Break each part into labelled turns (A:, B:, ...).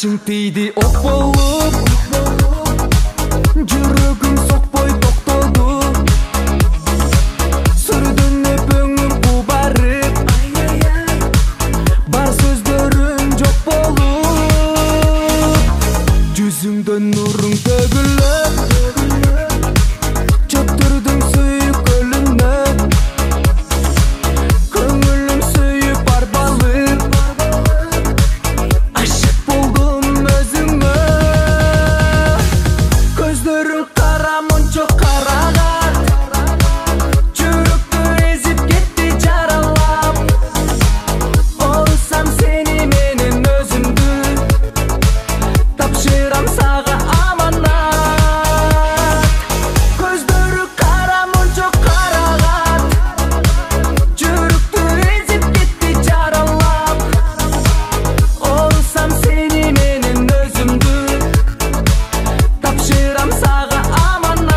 A: Башың тийди ок болуп, жүрөгүм сокпой токтоду. Сүрдүн өпөңүм кубарып, бар сөздөрүң жок болуп. Жүзүңдөн нуруң төгүлөп, чөптүрдүң сүйүк көлүнөп. Көңүлүм сүйүп арбалып, ашык болдум өзүңө. Көздөрүң кара мончо караган, жүрөктү эзип кетти жаралап. Орусам сени менен өзүмдү, тапшырам сага аманат. Көздөрү кара мончо караган, жүрөктү эзип кетти жаралап. Орусам сени менен өзүмдү, тапшырам сага аманат.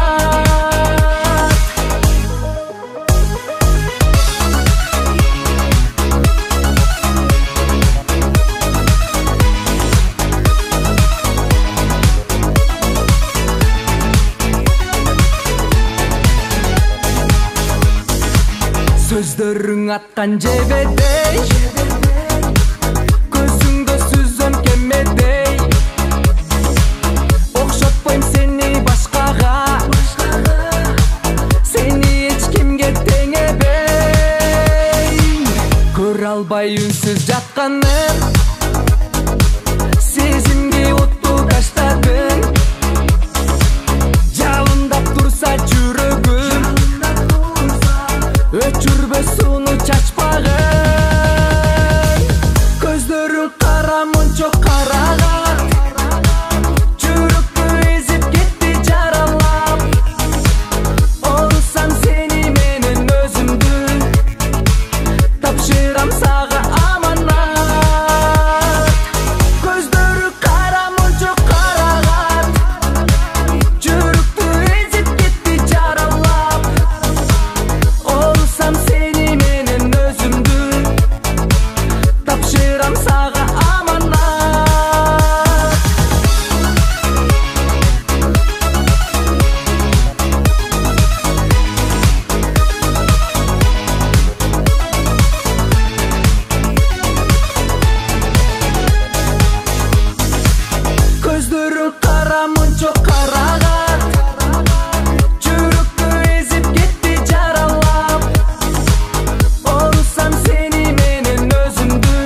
A: Сөздөрүң аткан жебедей, көзүңдө сүзөм кемедей. Окшотпойм сени башкага, сени эч кимге теңебей. Көрө албай үнсүз жатканым, сезимге отту таштадың. Жалындап турса жүрөгүм, өчүрбө сууну чачпагын. Көздөрүң кара мончо караган, жүрөктү эзип кетти жаралап. Орусам сени менен өзүмдү, тапшырам сага аманат. Көздөрү кара мончо караган, жүрөктү эзип кетти жаралап. Орусам сени менен өзүмдү, тапшырам сага аманат. Көздөрүң кара мончо караган, жүрөктү эзип кетти жаралап. Орусам сени менен өзүмдү,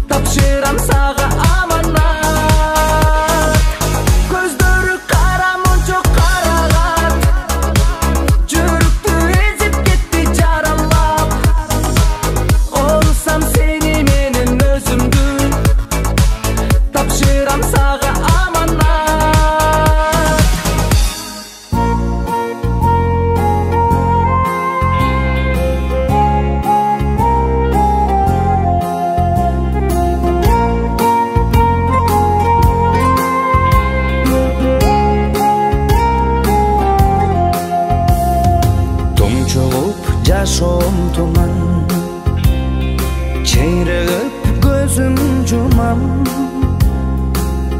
A: тапшырам сага аманат. Көздөрү кара мончо караган, жүрөктү эзип кетти жаралап. Орусам сени менен өзүмдү, тапшырам сага аманат.
B: Томчолуп жашоом туман, чейрегип көзүм жумам.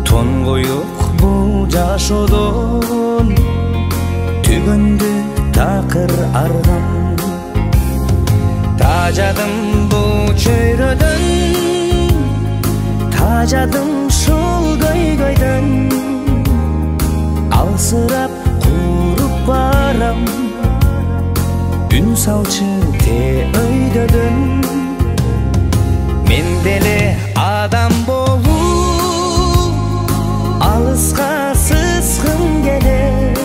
B: Тонгоюк бул жашоодон, түгөндү такыр аргам. Тажадым бул чөйрөдөн, тажадым ушул көйгөйдөн. Алсырап куруп барам, үн салчы те өйдөдөн. Мен деле адам болуп, алыска сызгым келет.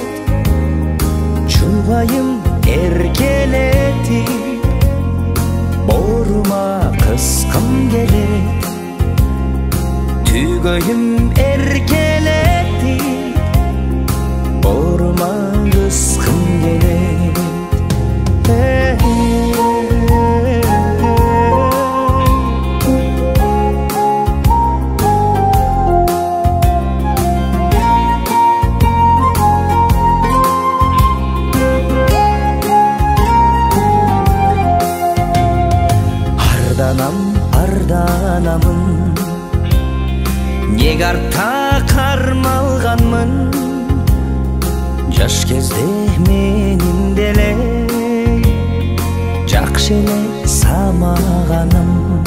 B: Чубайым эркелетип, боорума кыскым келет. Түгөйүм эркелетип, боорума кыскым келет. көзде менин деле жакшы эле самаганым.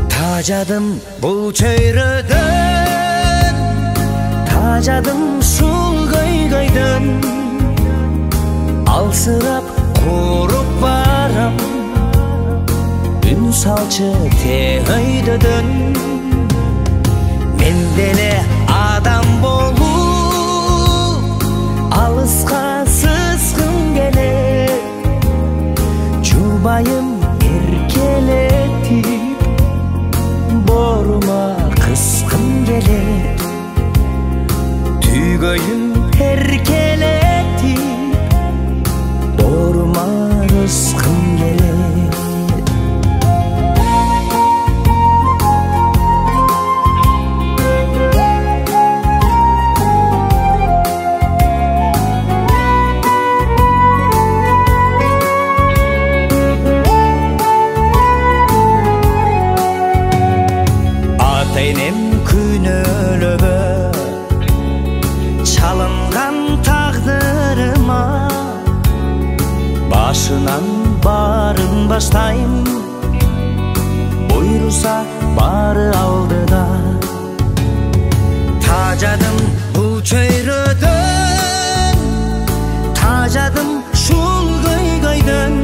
B: Тажадым бул чөйрөдөн, тажадым ушул көйгөйдөн, алсырап куруп барам, үн салчы өйдөдөн. Мен деле адам болуп алыска сызгым келет, жубайым эркелетип борума кыскым келет, түйгөйүм эркелетип борума кыскым келет. Атайнем күнөөлөгө чалынган тагдырыма, башынан барын баштайм, буйруса бары алдыда. Тажадым бул чөйрөдөн, тажадым шул көйгөйдөн,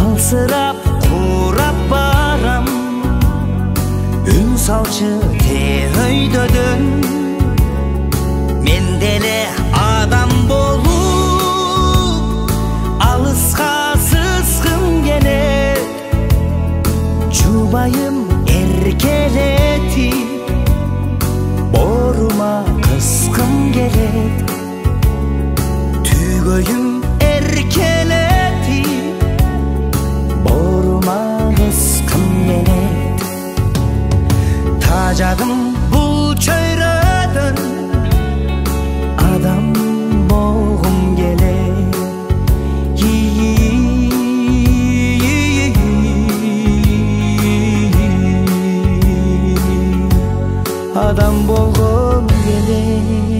B: алсырап курап барам, үн салчы өйдөдөн. Мен деле адам болуп алыска сызгым келет, жубайым эркелетип борума кыскым келет, түйгөйүм эркелетип борума кыскым келет. Тажадым бул чөйрөдөн, адам болгум келет, адам болгум келет.